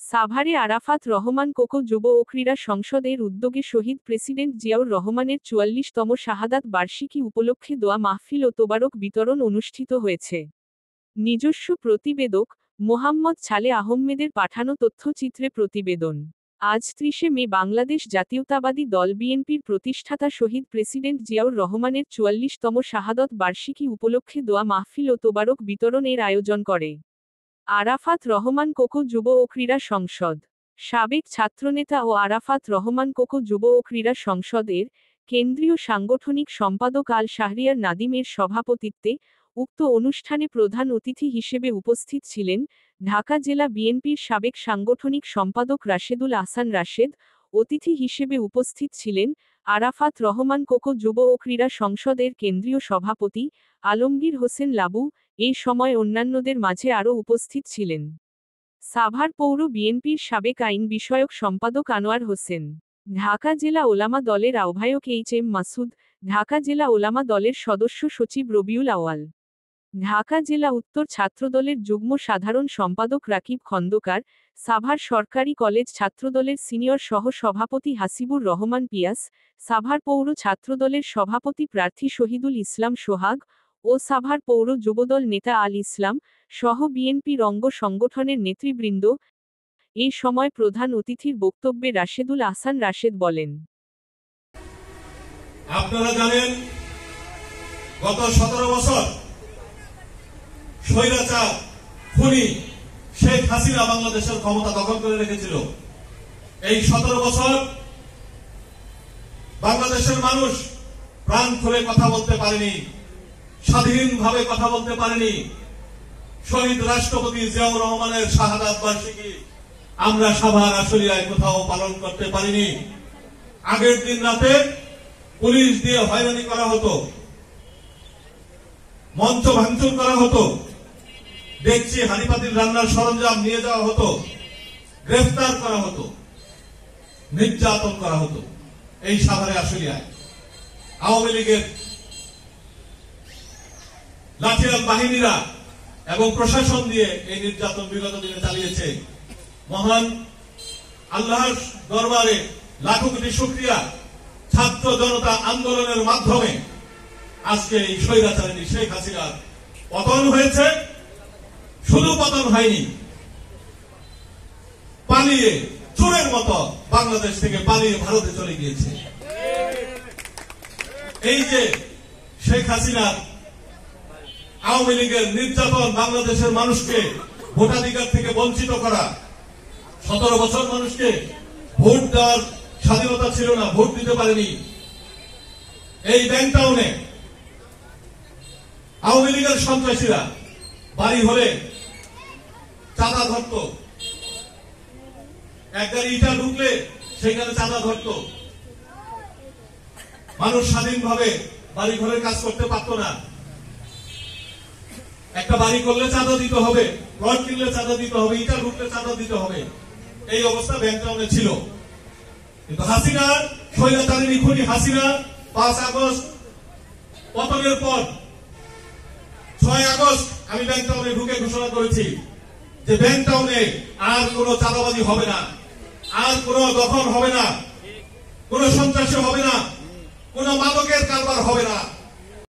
সাভারে আরাফাত রহমান কোকো যুব ও ক্রীড়া সংসদের উদ্যোগে শহীদ প্রেসিডেন্ট জিয়াউর রহমানের ৪৪তম শাহাদাত বার্ষিকী উপলক্ষে দোয়া মাহফিল ও তোবারক বিতরণ অনুষ্ঠিত হয়েছে। নিজস্ব প্রতিবেদক মোহাম্মদ ছালে আহমেদের পাঠানো তথ্যচিত্রে প্রতিবেদন। আজ ৩০ মে বাংলাদেশ জাতীয়তাবাদী দল বিএনপির প্রতিষ্ঠাতা শহীদ প্রেসিডেন্ট জিয়াউর রহমানের ৪৪তম শাহাদত বার্ষিকী উপলক্ষে দোয়া মাহফিল ও তোবারক বিতরণের আয়োজন করে আরাফাত রহমান কোকো যুব ও ক্রীড়া সংসদ। সাবেক ছাত্রনেতা ও আরাফাত রহমান কোকো যুব ও ক্রীড়া সংসদের কেন্দ্রীয় সাংগঠনিক সম্পাদক আল শাহরিয়ার নাদিমের সভাপতিত্বে উক্ত অনুষ্ঠানে প্রধান অতিথি হিসেবে উপস্থিত ছিলেন ঢাকা জেলা বিএনপির সাবেক সাংগঠনিক সম্পাদক রাশেদুল আহসান রাশেদ। অতিথি হিসেবে উপস্থিত ছিলেন আরাফাত রহমান কোকো যুব ও ক্রীড়া সংসদের কেন্দ্রীয় সভাপতি আলমগীর হোসেন লাবু। এই সময় অন্যান্যদের মাঝে আরও উপস্থিত ছিলেন সাভার পৌর বিএনপির সাবেক আইন বিষয়ক সম্পাদক আনোয়ার হোসেন, ঢাকা জেলা ওলামা দলের আহ্বায়ক এইচ.এম. মাসুদ, ঢাকা জেলা ওলামা দলের সদস্য সচিব রবিউল আওয়াল, ঢাকা জেলা উত্তর ছাত্রদলের যুগ্ম সাধারণ সম্পাদক রাকিব খন্দকার, সাভার সরকারি কলেজ ছাত্রদলের সিনিয়র সহ সভাপতি হাসিবুর রহমান পিয়াস, সাভার পৌর ছাত্রদলের সভাপতি প্রার্থী শহীদুল ইসলাম সোহাগ ও সাভার পৌর যুবদল নেতা আল ইসলাম সহ বিএনপির অঙ্গ সংগঠনের নেতৃবৃন্দ। এই সময় প্রধান অতিথির বক্তব্যে রাশেদুল আহসান রাশেদ বলেন, আপনারা জানেন গত 17 বছর স্বৈরাচার খুনি শেখ হাসিনা বাংলাদেশের ক্ষমতা দখল করে রেখেছিল। এই 17 বছর বাংলাদেশের মানুষ প্রাণ খুলে কথা বলতে পারেনি, স্বাধীনভাবে কথা বলতে পারেনি। শহীদ রাষ্ট্রপতি জিয়াউর রহমানের শাহাদাত বার্ষিকী আমরা সাভার আশুলিয়ায় কোথাও পালন করতে পারিনি। আগের দিন রাতে পুলিশ দিয়ে হয়রানি করা হতো, মঞ্চ ভাঙচুর করা হতো, দেখছি হাঁড়িপাতিল রান্নার সরঞ্জাম নিয়ে যাওয়া হতো, গ্রেফতার করা হতো, নির্যাতন করা হতো। এই সাভারে আশুলিয়ায় আওয়ামী লীগের লাঠিয়াল বাহিনীরা এবং প্রশাসন দিয়ে এই নির্যাতন বিগত দিনে চালিয়েছে। মহান আল্লাহর দরবারে লাখো কোটি শুকরিয়া, ছাত্র জনতা আন্দোলনের মাধ্যমে আজকে এই স্বৈরাচারিণী শেখ হাসিনার পতন হয়েছে। শুধু পতন হয়নি, পালিয়ে চোরের মতো বাংলাদেশ থেকে পালিয়ে ভারতে চলে গিয়েছে। এই যে শেখ হাসিনার আওয়ামী লীগের নির্যাতন, বাংলাদেশের মানুষকে ভোটাধিকার থেকে বঞ্চিত করা, 17 বছর মানুষকে ভোট দেওয়ার স্বাধীনতা ছিল না, ভোট দিতে পারেনি। এই ব্যাংকটাউনে আওয়ামী লীগের সন্ত্রাসীরা বাড়ি হলে চাঁদা ধরত, এক গাড়ি ইটা ঢুকলে সেখানে চাঁদা ধরত। মানুষ স্বাধীনভাবে বাড়ি ঘরের কাজ করতে পারত না। একটা বাড়ি করলে চাঁদা দিতে হবে, প্লট কিনলে চাঁদা দিতে হবে, ইটা ঢুকলে চাঁদা দিতে হবে। এই অবস্থা ব্যাংকটাউনে ছিল। কিন্তু হাসিনা, স্বৈরাচারিণী খুনি হাসিনা 5 আগস্ট পতনের পর 6 আগস্ট আমি ব্যাংকটাউনে ঢুকে ঘোষণা করেছি যে ব্যাংকটাউনে আর কোনো চাঁদাবাজি হবে না, আর কোনো দখল হবে না, কোনো সন্ত্রাসী হবে না, কোনো মাদকের কারবার হবে না।